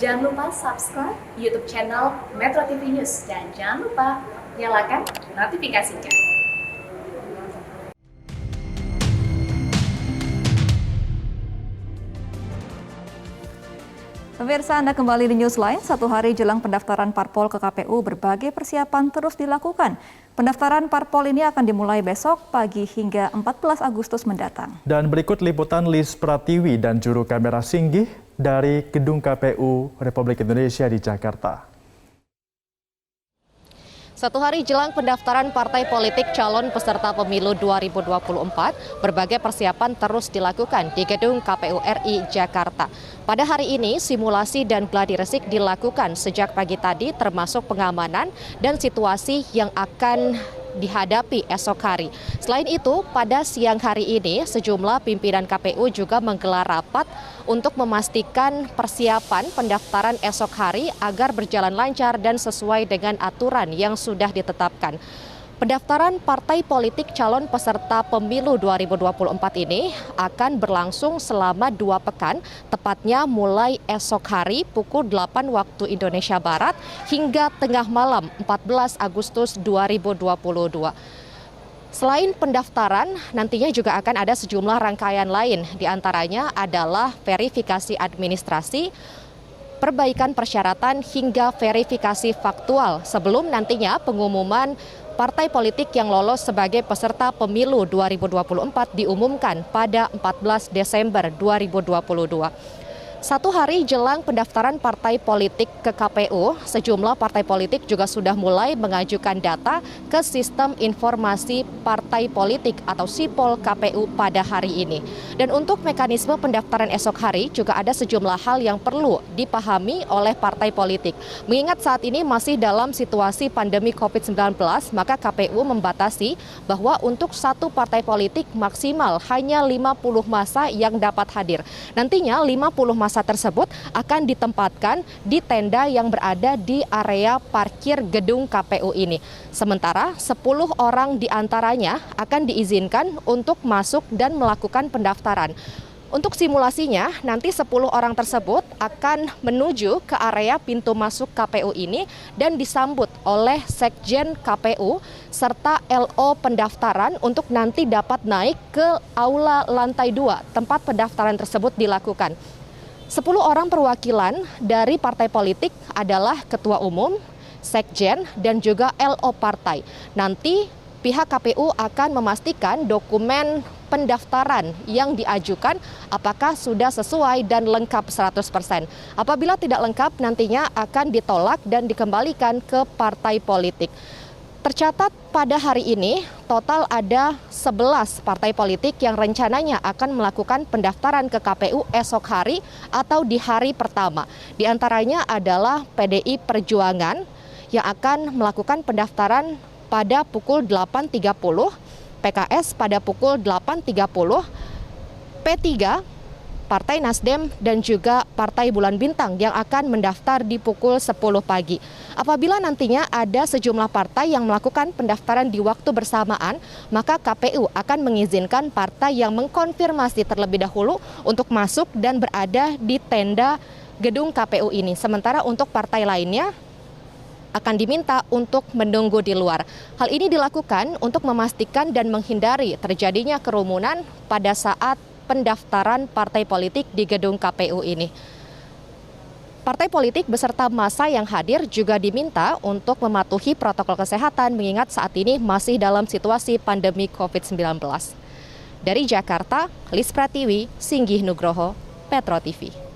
Jangan lupa subscribe YouTube channel Metro TV News dan jangan lupa nyalakan notifikasinya. Pemirsa, Anda kembali di Newsline. Satu hari jelang pendaftaran parpol ke KPU, berbagai persiapan terus dilakukan. Pendaftaran parpol ini akan dimulai besok pagi hingga 14 Agustus mendatang. Dan berikut liputan Lis Pratiwi dan juru kamera Singgih dari Gedung KPU Republik Indonesia di Jakarta. Satu hari jelang pendaftaran partai politik calon peserta pemilu 2024, berbagai persiapan terus dilakukan di Gedung KPU RI Jakarta. Pada hari ini, simulasi dan gladi resik dilakukan sejak pagi tadi, termasuk pengamanan dan situasi yang akan dihadapi esok hari. Selain itu, pada siang hari ini sejumlah pimpinan KPU juga menggelar rapat untuk memastikan persiapan pendaftaran esok hari agar berjalan lancar dan sesuai dengan aturan yang sudah ditetapkan. Pendaftaran partai politik calon peserta pemilu 2024 ini akan berlangsung selama 2 pekan, tepatnya mulai esok hari pukul 8 waktu Indonesia Barat hingga tengah malam 14 Agustus 2022. Selain pendaftaran, nantinya juga akan ada sejumlah rangkaian lain, diantaranya adalah verifikasi administrasi, perbaikan persyaratan hingga verifikasi faktual sebelum nantinya pengumuman partai politik yang lolos sebagai peserta pemilu 2024 diumumkan pada 14 Desember 2022. Satu hari jelang pendaftaran partai politik ke KPU, sejumlah partai politik juga sudah mulai mengajukan data ke Sistem Informasi Partai Politik atau SIPOL KPU pada hari ini. Dan untuk mekanisme pendaftaran esok hari juga ada sejumlah hal yang perlu dipahami oleh partai politik. Mengingat saat ini masih dalam situasi pandemi COVID-19, maka KPU membatasi bahwa untuk satu partai politik maksimal hanya 50 masa yang dapat hadir. Nantinya 50 masa tersebut akan ditempatkan di tenda yang berada di area parkir gedung KPU ini. Sementara 10 orang diantaranya akan diizinkan untuk masuk dan melakukan pendaftaran. Untuk simulasinya, nanti 10 orang tersebut akan menuju ke area pintu masuk KPU ini dan disambut oleh Sekjen KPU serta LO pendaftaran untuk nanti dapat naik ke aula lantai 2 tempat pendaftaran tersebut dilakukan. 10 orang perwakilan dari partai politik adalah Ketua Umum, Sekjen, dan juga LO Partai. Nanti pihak KPU akan memastikan dokumen pendaftaran yang diajukan apakah sudah sesuai dan lengkap 100%. Apabila tidak lengkap, nantinya akan ditolak dan dikembalikan ke partai politik. Tercatat pada hari ini total ada 11 partai politik yang rencananya akan melakukan pendaftaran ke KPU esok hari atau di hari pertama. Di antaranya adalah PDI Perjuangan yang akan melakukan pendaftaran pada pukul 8.30, PKS pada pukul 8.30, P3, Partai Nasdem, dan juga Partai Bulan Bintang yang akan mendaftar di pukul 10 pagi. Apabila nantinya ada sejumlah partai yang melakukan pendaftaran di waktu bersamaan, maka KPU akan mengizinkan partai yang mengkonfirmasi terlebih dahulu untuk masuk dan berada di tenda gedung KPU ini. Sementara untuk partai lainnya akan diminta untuk menunggu di luar. Hal ini dilakukan untuk memastikan dan menghindari terjadinya kerumunan pada saat pendaftaran partai politik di gedung KPU ini. Partai politik beserta massa yang hadir juga diminta untuk mematuhi protokol kesehatan mengingat saat ini masih dalam situasi pandemi COVID-19. Dari Jakarta, Lis Pratiwi, Singgih Nugroho, Metro TV.